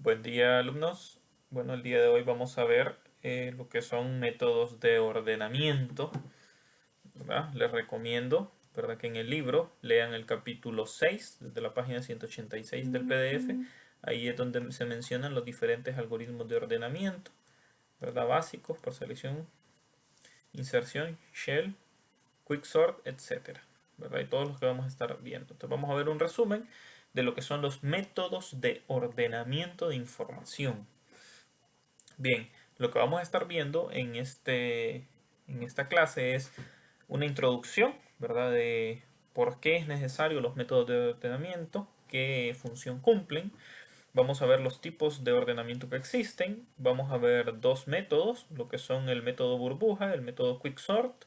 Buen día, alumnos. Bueno, el día de hoy vamos a ver lo que son métodos de ordenamiento, ¿verdad? Les recomiendo, ¿verdad?, que en el libro lean el capítulo 6 desde la página 186 del PDF. Ahí es donde se mencionan los diferentes algoritmos de ordenamiento, ¿verdad? Básicos, por selección, inserción, shell, quicksort, etcétera, ¿verdad? Y todos los que vamos a estar viendo. Entonces vamos a ver un resumen de lo que son los métodos de ordenamiento de información. Bien, lo que vamos a estar viendo en esta clase es una introducción, ¿verdad?, de por qué es necesario los métodos de ordenamiento, qué función cumplen. Vamos a ver los tipos de ordenamiento que existen. Vamos a ver dos métodos, lo que son el método burbuja, el método quicksort.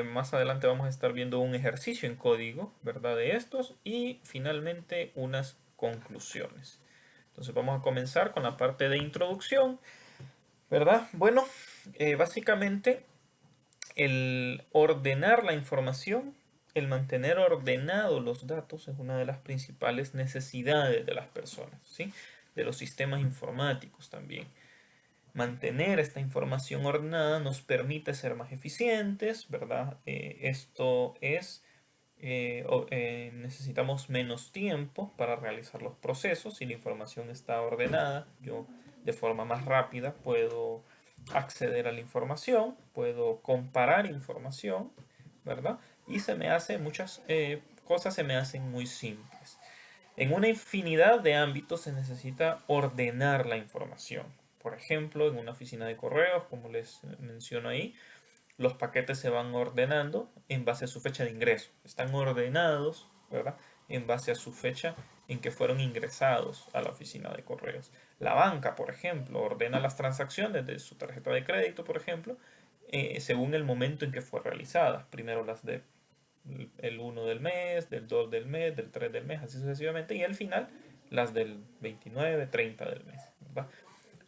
Más adelante vamos a estar viendo un ejercicio en código, ¿verdad?, de estos, y finalmente unas conclusiones. Entonces vamos a comenzar con la parte de introducción, ¿verdad? Bueno, básicamente el ordenar la información, el mantener ordenados los datos es una de las principales necesidades de las personas, ¿sí? De los sistemas informáticos también. Mantener esta información ordenada nos permite ser más eficientes, ¿verdad? Esto es, necesitamos menos tiempo para realizar los procesos. Si la información está ordenada, yo de forma más rápida puedo acceder a la información, puedo comparar información, ¿verdad? Y se me hace muchas cosas se me hacen muy simples. En una infinidad de ámbitos se necesita ordenar la información. Por ejemplo, en una oficina de correos, como les menciono ahí, los paquetes se van ordenando en base a su fecha de ingreso. Están ordenados, ¿verdad?, en base a su fecha en que fueron ingresados a la oficina de correos. La banca, por ejemplo, ordena las transacciones de su tarjeta de crédito, por ejemplo, según el momento en que fue realizada. Primero las de el 1 del mes, del 2 del mes, del 3 del mes, así sucesivamente, y al final las del 29, 30 del mes, ¿verdad?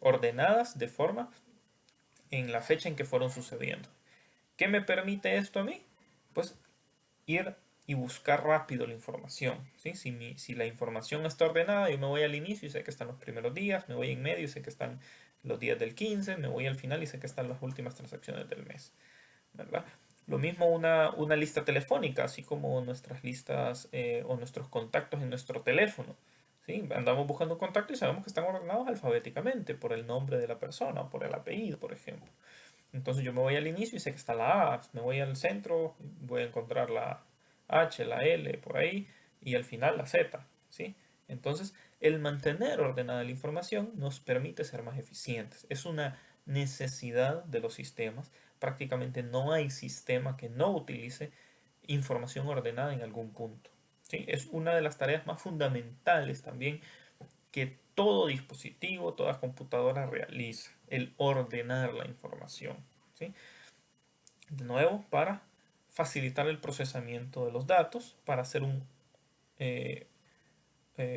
Ordenadas de forma en la fecha en que fueron sucediendo. ¿Qué me permite esto a mí? Pues ir y buscar rápido la información, ¿sí? Si la información está ordenada, yo me voy al inicio y sé que están los primeros días, me voy en medio y sé que están los días del 15, me voy al final y sé que están las últimas transacciones del mes, ¿verdad? Lo mismo una lista telefónica, así como nuestras listas o nuestros contactos en nuestro teléfono. ¿Sí? Andamos buscando un contacto y sabemos que están ordenados alfabéticamente, por el nombre de la persona o por el apellido, por ejemplo. Entonces yo me voy al inicio y sé que está la A, me voy al centro, voy a encontrar la H, la L, por ahí, y al final la Z. ¿Sí? Entonces, el mantener ordenada la información nos permite ser más eficientes. Es una necesidad de los sistemas. Prácticamente no hay sistema que no utilice información ordenada en algún punto. ¿Sí? Es una de las tareas más fundamentales también que todo dispositivo, toda computadora realiza, el ordenar la información. ¿Sí? De nuevo, para facilitar el procesamiento de los datos, para hacer un eh,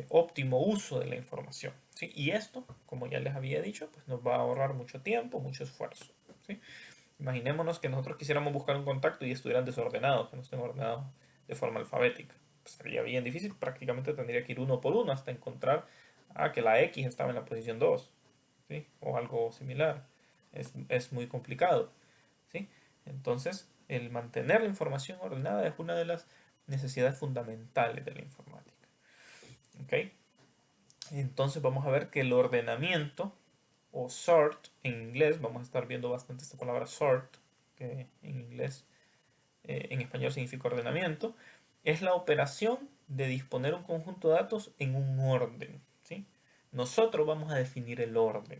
óptimo uso de la información. ¿Sí? Y esto, como ya les había dicho, pues nos va a ahorrar mucho tiempo, mucho esfuerzo. ¿Sí? Imaginémonos que nosotros quisiéramos buscar un contacto y estuvieran desordenados, que no estén ordenados de forma alfabética. Pues sería bien difícil, prácticamente tendría que ir uno por uno hasta encontrar que la X estaba en la posición 2, ¿sí? O algo similar. Es muy complicado. ¿Sí? Entonces, el mantener la información ordenada es una de las necesidades fundamentales de la informática. ¿Ok? Entonces vamos a ver que el ordenamiento o sort en inglés, vamos a estar viendo bastante esta palabra sort, que en inglés, en español significa ordenamiento, es la operación de disponer un conjunto de datos en un orden. ¿Sí? Nosotros vamos a definir el orden,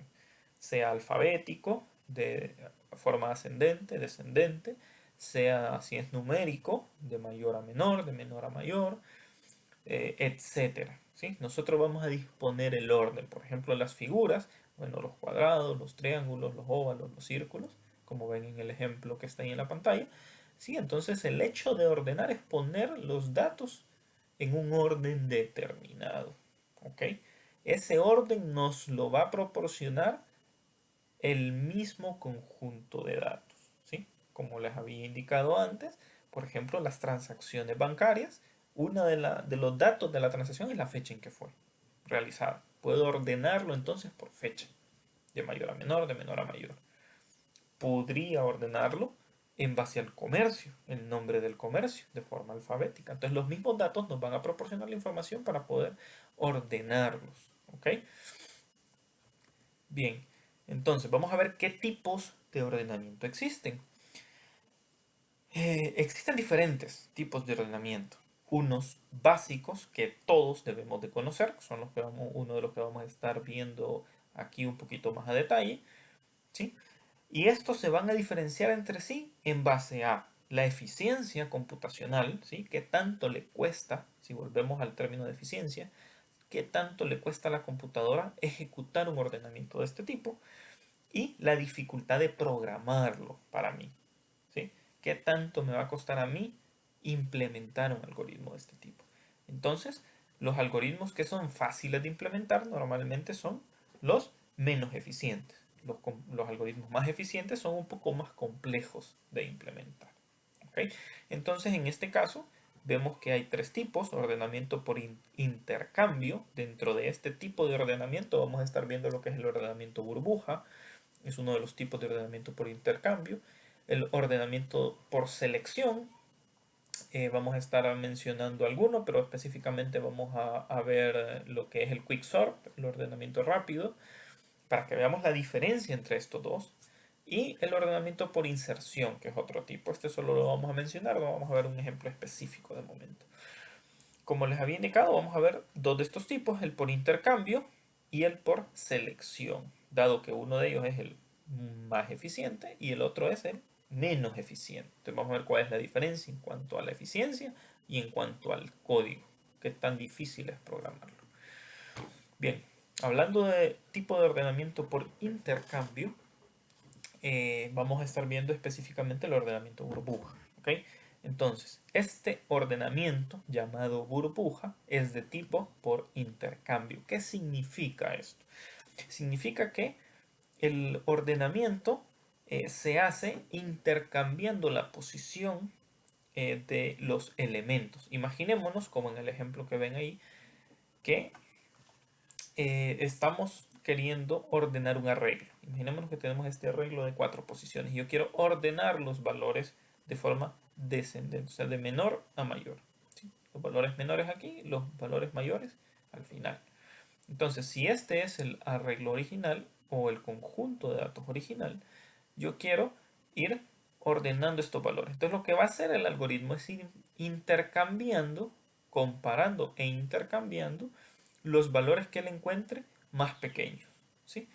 sea alfabético, de forma ascendente, descendente, sea si es numérico, de mayor a menor, de menor a mayor, etcétera. ¿Sí? Nosotros vamos a disponer el orden, por ejemplo, las figuras, bueno, los cuadrados, los triángulos, los óvalos, los círculos, como ven en el ejemplo que está ahí en la pantalla. ¿Sí? Entonces el hecho de ordenar es poner los datos en un orden determinado. ¿Ok? Ese orden nos lo va a proporcionar el mismo conjunto de datos. ¿Sí? Como les había indicado antes, por ejemplo, las transacciones bancarias, uno de los datos de la transacción es la fecha en que fue realizada. Puedo ordenarlo entonces por fecha, de mayor a menor, de menor a mayor. Podría ordenarlo en base al comercio, el nombre del comercio, de forma alfabética. Entonces los mismos datos nos van a proporcionar la información para poder ordenarlos. ¿Ok? Bien, entonces vamos a ver qué tipos de ordenamiento existen. Existen diferentes tipos de ordenamiento. Unos básicos que todos debemos de conocer, son uno de los que vamos a estar viendo aquí un poquito más a detalle, ¿sí? Y estos se van a diferenciar entre sí en base a la eficiencia computacional, ¿sí? ¿Qué tanto le cuesta, si volvemos al término de eficiencia, qué tanto le cuesta a la computadora ejecutar un ordenamiento de este tipo? Y la dificultad de programarlo para mí, ¿sí? ¿Qué tanto me va a costar a mí implementar un algoritmo de este tipo? Entonces, los algoritmos que son fáciles de implementar normalmente son los menos eficientes. Los algoritmos más eficientes son un poco más complejos de implementar. ¿Ok? Entonces, en este caso, vemos que hay tres tipos: ordenamiento por intercambio. Dentro de este tipo de ordenamiento vamos a estar viendo lo que es el ordenamiento burbuja. Es uno de los tipos de ordenamiento por intercambio. El ordenamiento por selección, vamos a estar mencionando alguno, pero específicamente vamos a ver lo que es el quicksort, el ordenamiento rápido, para que veamos la diferencia entre estos dos. Y el ordenamiento por inserción, que es otro tipo. Este solo lo vamos a mencionar, no vamos a ver un ejemplo específico de momento. Como les había indicado, vamos a ver dos de estos tipos: el por intercambio y el por selección, dado que uno de ellos es el más eficiente y el otro es el menos eficiente. Entonces vamos a ver cuál es la diferencia en cuanto a la eficiencia y en cuanto al código, que tan difícil es programarlo. Bien, hablando de tipo de ordenamiento por intercambio, vamos a estar viendo específicamente el ordenamiento burbuja. ¿Ok? Entonces, este ordenamiento llamado burbuja es de tipo por intercambio. ¿Qué significa esto? Significa que el ordenamiento se hace intercambiando la posición de los elementos. Imaginémonos, como en el ejemplo que ven ahí, que estamos queriendo ordenar un arreglo. Imaginémonos que tenemos este arreglo de 4 posiciones y yo quiero ordenar los valores de forma descendente, o sea, de menor a mayor. ¿Sí? Los valores menores aquí, los valores mayores al final. Entonces, si este es el arreglo original o el conjunto de datos original, yo quiero ir ordenando estos valores. Entonces, lo que va a hacer el algoritmo es ir intercambiando, comparando e intercambiando los valores que él encuentre más pequeños. ¿Sí?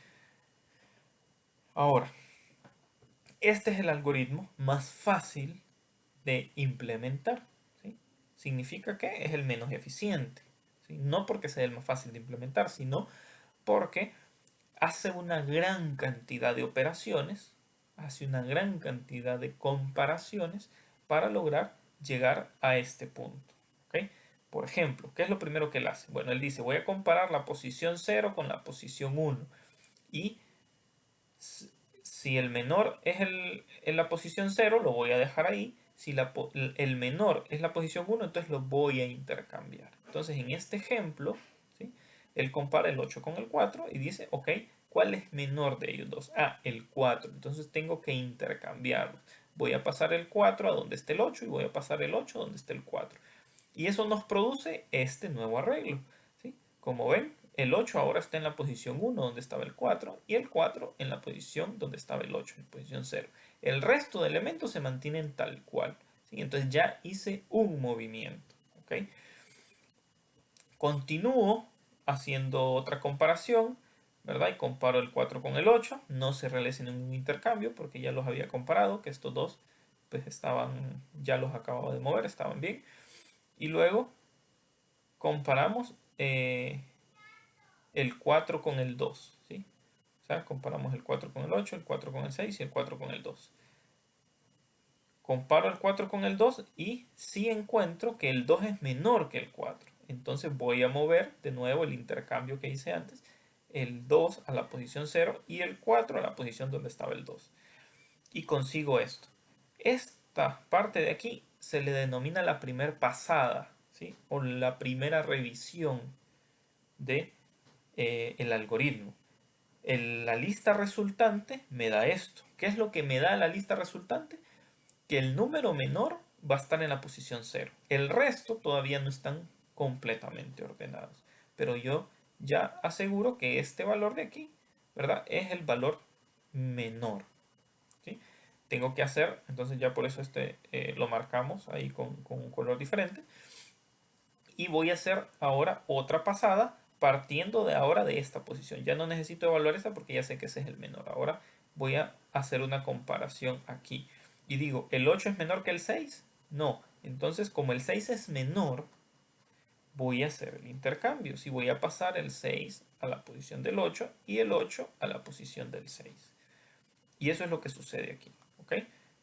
Ahora, este es el algoritmo más fácil de implementar. ¿Sí? Significa que es el menos eficiente. ¿Sí? No porque sea el más fácil de implementar, sino porque hace una gran cantidad de operaciones, hace una gran cantidad de comparaciones para lograr llegar a este punto. ¿Ok? Por ejemplo, ¿qué es lo primero que él hace? Bueno, él dice, voy a comparar la posición 0 con la posición 1. Y si el menor es en la posición 0, lo voy a dejar ahí. Si el menor es la posición 1, entonces lo voy a intercambiar. Entonces, en este ejemplo, ¿sí? Él compara el 8 con el 4 y dice, ok, ¿cuál es menor de ellos dos? Ah, el 4. Entonces tengo que intercambiarlo. Voy a pasar el 4 a donde esté el 8 y voy a pasar el 8 a donde esté el 4. Y eso nos produce este nuevo arreglo. ¿Sí? Como ven, el 8 ahora está en la posición 1 donde estaba el 4 y el 4 en la posición donde estaba el 8, en posición 0. El resto de elementos se mantienen tal cual. ¿Sí? Entonces ya hice un movimiento. ¿Ok? Continúo haciendo otra comparación, ¿verdad? Y comparo el 4 con el 8. No se realiza ningún intercambio porque ya los había comparado, que estos dos pues estaban, ya los acababa de mover, estaban bien. Y luego comparamos el 4 con el 2, ¿sí? O sea, comparamos el 4 con el 8, el 4 con el 6 y el 4 con el 2. Comparo el 4 con el 2 y sí encuentro que el 2 es menor que el 4. Entonces voy a mover de nuevo el intercambio que hice antes, el 2 a la posición 0 y el 4 a la posición donde estaba el 2. Y consigo esto. Esta parte de aquí se le denomina la primera pasada, ¿sí? O la primera revisión de el algoritmo. La lista resultante me da esto. ¿Qué es lo que me da la lista resultante? Que el número menor va a estar en la posición 0. El resto todavía no están completamente ordenados. Pero yo ya aseguro que este valor de aquí, ¿verdad? Es el valor menor. ¿Sí? Tengo que hacer, entonces ya por eso lo marcamos ahí con un color diferente. Y voy a hacer ahora otra pasada partiendo de ahora de esta posición. Ya no necesito evaluar esta porque ya sé que ese es el menor. Ahora voy a hacer una comparación aquí. Y digo, ¿el 8 es menor que el 6? No. Entonces, como el 6 es menor, voy a hacer el intercambio. Si voy a pasar el 6 a la posición del 8 y el 8 a la posición del 6. Y eso es lo que sucede aquí. ¿Ok?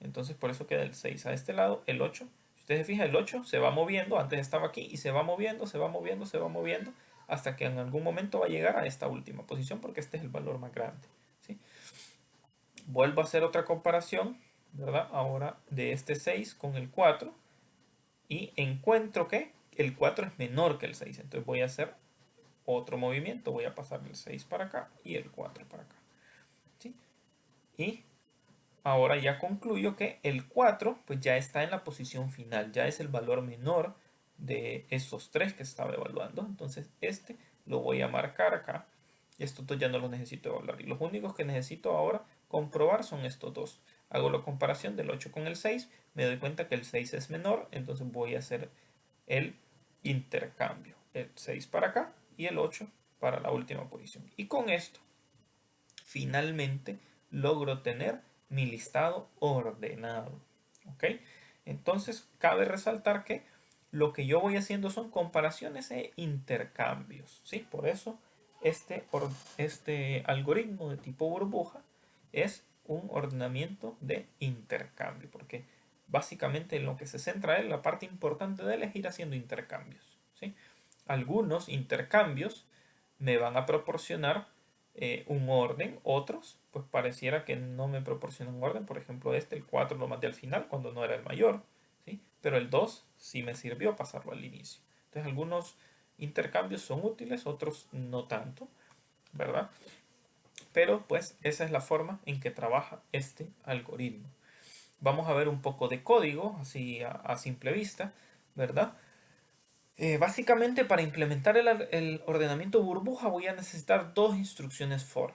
Entonces, por eso queda el 6 a este lado, el 8. Si ustedes se fijan, el 8 se va moviendo, antes estaba aquí, y se va moviendo, se va moviendo, se va moviendo, hasta que en algún momento va a llegar a esta última posición, porque este es el valor más grande. ¿Sí? Vuelvo a hacer otra comparación, ¿verdad? Ahora de este 6 con el 4, y encuentro que el 4 es menor que el 6. Entonces voy a hacer otro movimiento, voy a pasar el 6 para acá y el 4 para acá. ¿Sí? Y ahora ya concluyo que el 4 pues ya está en la posición final, ya es el valor menor de esos tres que estaba evaluando. Entonces este lo voy a marcar acá. Y estos dos ya no los necesito evaluar. Y los únicos que necesito ahora comprobar son estos dos. Hago la comparación del 8 con el 6. Me doy cuenta que el 6 es menor. Entonces voy a hacer el intercambio. El 6 para acá y el 8 para la última posición. Y con esto finalmente logro tener mi listado ordenado. ¿Ok? Entonces cabe resaltar que lo que yo voy haciendo son comparaciones e intercambios. ¿Sí? Por eso este algoritmo de tipo burbuja es un ordenamiento de intercambio. Porque básicamente en lo que se centra él, la parte importante de él es ir haciendo intercambios. ¿Sí? Algunos intercambios me van a proporcionar un orden, otros pues pareciera que no me proporciona un orden, por ejemplo el 4 lo mandé al final cuando no era el mayor, ¿sí? Pero el 2 sí me sirvió pasarlo al inicio. Entonces algunos intercambios son útiles, otros no tanto, ¿verdad? Pero pues esa es la forma en que trabaja este algoritmo. Vamos a ver un poco de código, así a simple vista, ¿verdad? Básicamente para implementar el ordenamiento burbuja voy a necesitar dos instrucciones for.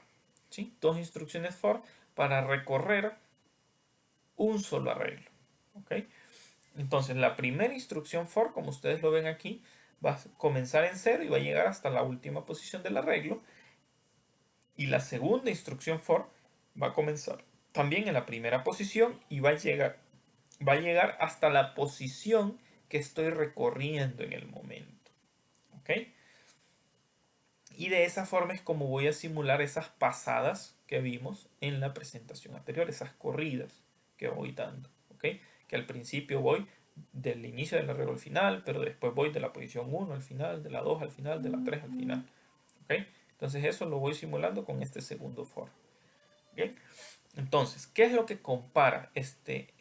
¿Sí? Dos instrucciones for para recorrer un solo arreglo. ¿Ok? Entonces la primera instrucción for, como ustedes lo ven aquí, va a comenzar en 0 y va a llegar hasta la última posición del arreglo. Y la segunda instrucción for va a comenzar también en la primera posición y va a llegar hasta la posición que estoy recorriendo en el momento. ¿Ok? Y de esa forma es como voy a simular esas pasadas que vimos en la presentación anterior, esas corridas que voy dando. ¿Ok? Que al principio voy del inicio del arreglo al final, pero después voy de la posición 1 al final, de la 2 al final, de la 3 al final. ¿Ok? Entonces eso lo voy simulando con este segundo for. ¿Bien? Entonces, ¿qué es lo que compara este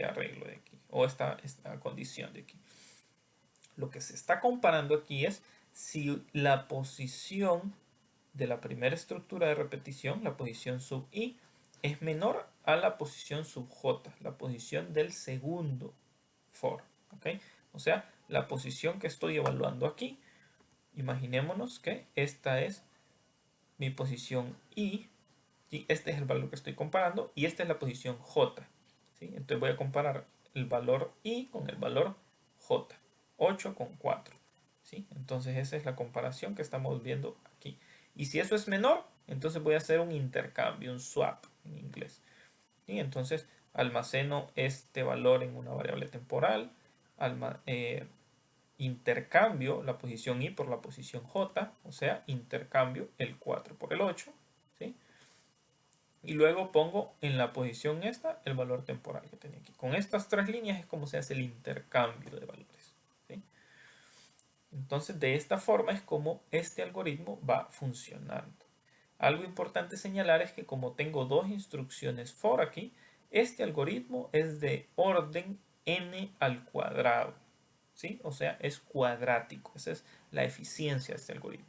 arreglo de aquí? O esta condición de aquí. Lo que se está comparando aquí es si la posición de la primera estructura de repetición, la posición sub i, es menor a la posición sub j, la posición del segundo for. ¿Ok? O sea, la posición que estoy evaluando aquí, imaginémonos que esta es mi posición i, y este es el valor que estoy comparando, y esta es la posición j. ¿Sí? Entonces voy a comparar el valor i con el valor j, 8 con 4. ¿Sí? Entonces esa es la comparación que estamos viendo aquí. Y si eso es menor, entonces voy a hacer un intercambio, un swap en inglés. Y entonces almaceno este valor en una variable temporal, intercambio la posición i por la posición j, o sea, intercambio el 4 por el 8, ¿sí? Y luego pongo en la posición esta el valor temporal que tenía aquí. Con estas tres líneas es como se hace el intercambio de valores, ¿sí? Entonces de esta forma es como este algoritmo va funcionando. Algo importante señalar es que como tengo dos instrucciones for aquí, este algoritmo es de orden n al cuadrado, ¿sí? O sea, es cuadrático. Esa es la eficiencia de este algoritmo.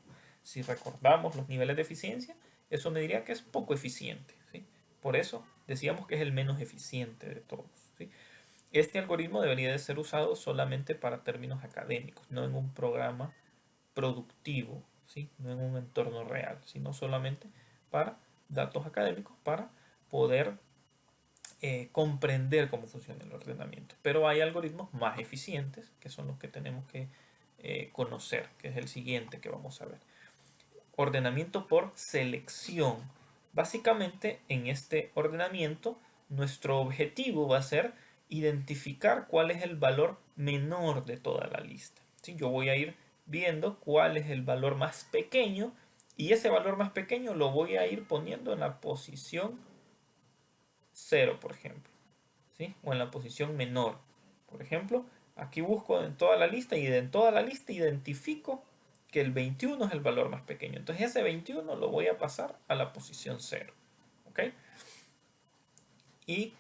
Si recordamos los niveles de eficiencia, eso me diría que es poco eficiente, ¿sí? Por eso decíamos que es el menos eficiente de todos, ¿sí? Este algoritmo debería de ser usado solamente para términos académicos, no en un programa productivo, ¿sí? No en un entorno real, sino solamente para datos académicos, para poder comprender cómo funciona el ordenamiento. Pero hay algoritmos más eficientes, que son los que tenemos que conocer, que es el siguiente que vamos a ver. Ordenamiento por selección. Básicamente, en este ordenamiento, nuestro objetivo va a ser identificar cuál es el valor menor de toda la lista. ¿Sí? Yo voy a ir viendo cuál es el valor más pequeño y ese valor más pequeño lo voy a ir poniendo en la posición 0, por ejemplo, ¿sí? O en la posición menor. Por ejemplo, aquí busco en toda la lista y en toda la lista identifico que el 21 es el valor más pequeño. Entonces ese 21 lo voy a pasar a la posición 0. ¿Ok? Y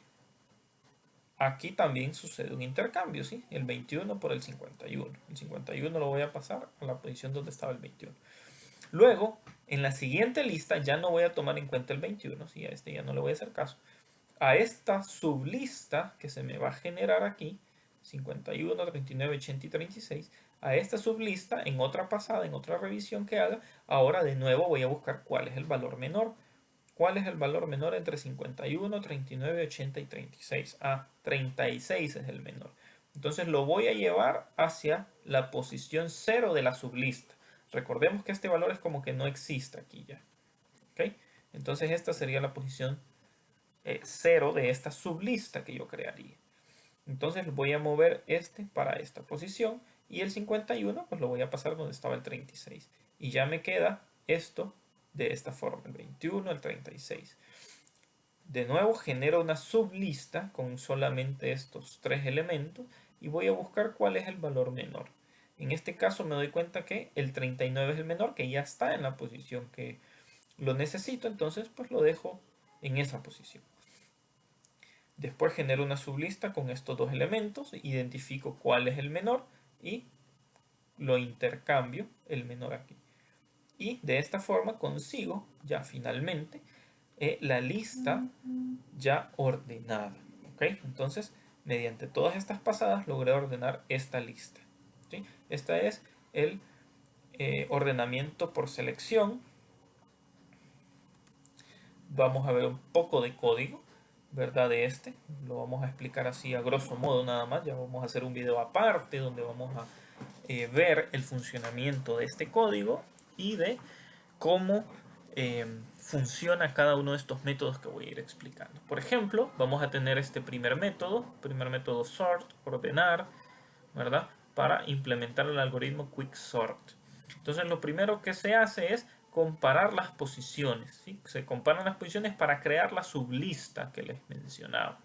aquí también sucede un intercambio, ¿sí? El 21 por el 51. El 51 lo voy a pasar a la posición donde estaba el 21. Luego, en la siguiente lista ya no voy a tomar en cuenta el 21, ¿sí? A este ya no le voy a hacer caso. A esta sublista que se me va a generar aquí, 51, 39, 80 y 36, a esta sublista, en otra pasada, en otra revisión que haga, ahora de nuevo voy a buscar cuál es el valor menor. ¿Cuál es el valor menor entre 51, 39, 80 y 36? Ah, 36 es el menor. Entonces lo voy a llevar hacia la posición 0 de la sublista. Recordemos que este valor es como que no existe aquí ya. ¿Ok? Entonces esta sería la posición 0 de esta sublista que yo crearía. Entonces voy a mover este para esta posición y el 51 pues lo voy a pasar donde estaba el 36. Y ya me queda esto de esta forma, el 21, el 36. De nuevo genero una sublista con solamente estos tres elementos y voy a buscar cuál es el valor menor. En este caso me doy cuenta que el 39 es el menor, que ya está en la posición que lo necesito, entonces pues lo dejo en esa posición. Después genero una sublista con estos dos elementos, identifico cuál es el menor y lo intercambio el menor aquí. Y de esta forma consigo ya finalmente la lista ya ordenada. ¿Ok? Entonces, mediante todas estas pasadas logré ordenar esta lista. ¿Sí? Este es el ordenamiento por selección. Vamos a ver un poco de código, ¿verdad? De este. Lo vamos a explicar así a grosso modo nada más. Ya vamos a hacer un video aparte donde vamos a ver el funcionamiento de este código y de cómo funciona cada uno de estos métodos que voy a ir explicando. Por ejemplo, vamos a tener este primer método sort, ordenar, ¿verdad? Para implementar el algoritmo quicksort. Entonces lo primero que se hace es comparar las posiciones, ¿sí? Se comparan las posiciones para crear la sublista que les mencionaba.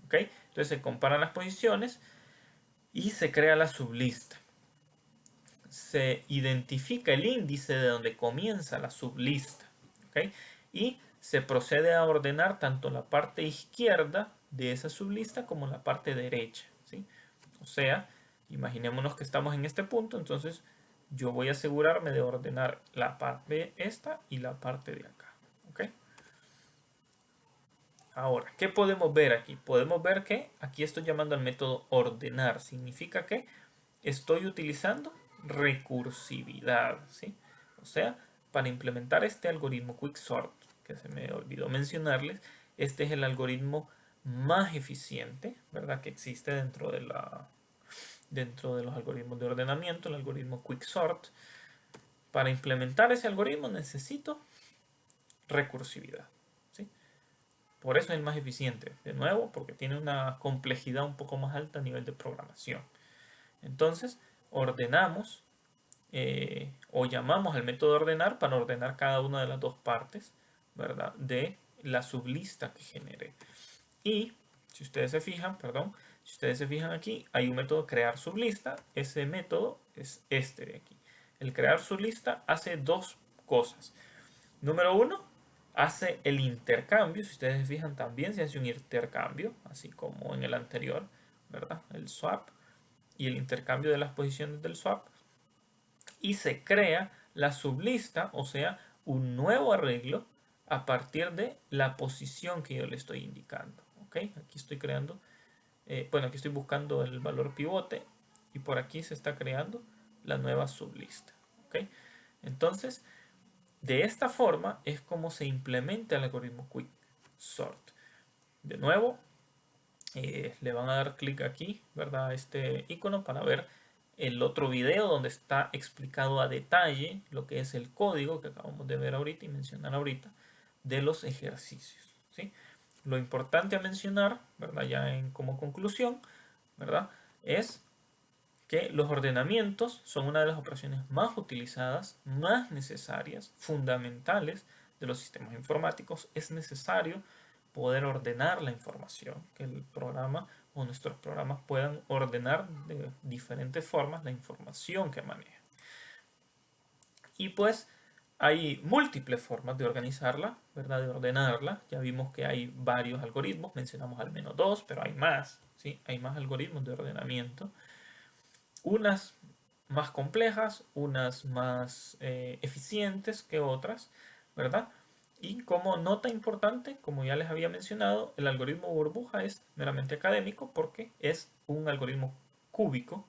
¿Ok? Entonces se comparan las posiciones y se crea la sublista. Se identifica el índice de donde comienza la sublista. ¿Ok? Y se procede a ordenar tanto la parte izquierda de esa sublista como la parte derecha. ¿Sí? O sea, imaginémonos que estamos en este punto, entonces yo voy a asegurarme de ordenar la parte esta y la parte de acá. ¿Ok? Ahora, ¿qué podemos ver aquí? Podemos ver que aquí estoy llamando al método ordenar. Significa que estoy utilizando recursividad, ¿sí? O sea, para implementar este algoritmo quicksort, que se me olvidó mencionarles, este es el algoritmo más eficiente, ¿verdad? Que existe dentro de los algoritmos de ordenamiento, el algoritmo quicksort. Para implementar ese algoritmo necesito recursividad, ¿sí? Por eso es el más eficiente, de nuevo, porque tiene una complejidad un poco más alta a nivel de programación. Entonces, ordenamos o llamamos al método ordenar para ordenar cada una de las dos partes, ¿verdad? De la sublista que generé. Y si ustedes se fijan, si ustedes se fijan aquí, hay un método crear sublista. Ese método es este de aquí. El crear sublista hace dos cosas. Número uno, hace el intercambio. Si ustedes se fijan, también se hace un intercambio, así como en el anterior, ¿verdad? El swap y el intercambio de las posiciones del swap. Y se crea la sublista, o sea, un nuevo arreglo a partir de la posición que yo le estoy indicando. ¿Ok? Aquí estoy creando, bueno, aquí estoy buscando el valor pivote y por aquí se está creando la nueva sublista. ¿Ok? Entonces, de esta forma es como se implementa el algoritmo Quicksort. De nuevo, le van a dar clic aquí, ¿verdad? A este icono para ver el otro video donde está explicado a detalle lo que es el código que acabamos de ver ahorita y mencionar ahorita de los ejercicios, ¿sí? Lo importante a mencionar, ¿verdad? Ya como conclusión, ¿verdad? Es que los ordenamientos son una de las operaciones más utilizadas, más necesarias, fundamentales de los sistemas informáticos. Es necesario poder ordenar la información, que el programa o nuestros programas puedan ordenar de diferentes formas la información que manejan. Y pues hay múltiples formas de organizarla, ¿verdad? De ordenarla. Ya vimos que hay varios algoritmos, mencionamos al menos dos, pero hay más, ¿sí? Hay más algoritmos de ordenamiento. Unas más complejas, unas más eficientes que otras, ¿verdad? Y como nota importante, como ya les había mencionado, el algoritmo burbuja es meramente académico porque es un algoritmo cúbico,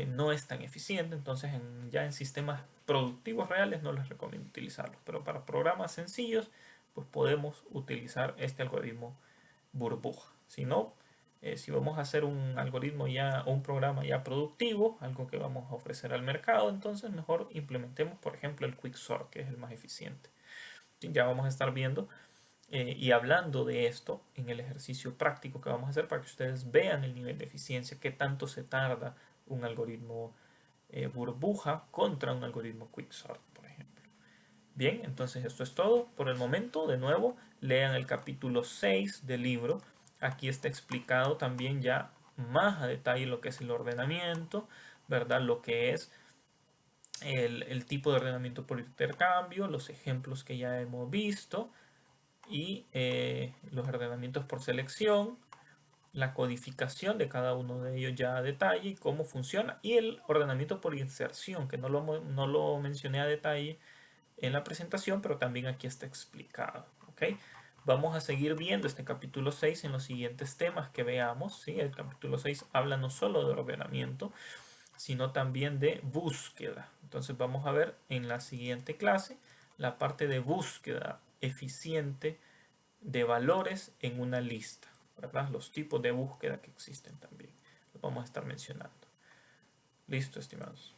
no es tan eficiente, entonces ya en sistemas productivos reales no les recomiendo utilizarlos, pero para programas sencillos, pues podemos utilizar este algoritmo burbuja. Si no, si vamos a hacer un algoritmo ya o un programa ya productivo, algo que vamos a ofrecer al mercado, entonces mejor implementemos, por ejemplo, el Quicksort, que es el más eficiente. Ya vamos a estar viendo y hablando de esto en el ejercicio práctico que vamos a hacer para que ustedes vean el nivel de eficiencia, qué tanto se tarda un algoritmo burbuja contra un algoritmo Quicksort, por ejemplo. Bien, entonces esto es todo por el momento. De nuevo, lean el capítulo 6 del libro. Aquí está explicado también ya más a detalle lo que es el ordenamiento, ¿verdad? Lo que es el tipo de ordenamiento por intercambio, los ejemplos que ya hemos visto y los ordenamientos por selección, la codificación de cada uno de ellos ya a detalle y cómo funciona, y el ordenamiento por inserción, que no lo mencioné a detalle en la presentación, pero también aquí está explicado. ¿Ok? Vamos a seguir viendo este capítulo 6 en los siguientes temas que veamos. ¿Sí? El capítulo 6 habla no solo de ordenamiento, sino también de búsqueda. Entonces vamos a ver en la siguiente clase la parte de búsqueda eficiente de valores en una lista, ¿verdad? Los tipos de búsqueda que existen también. Los vamos a estar mencionando. Listo, estimados.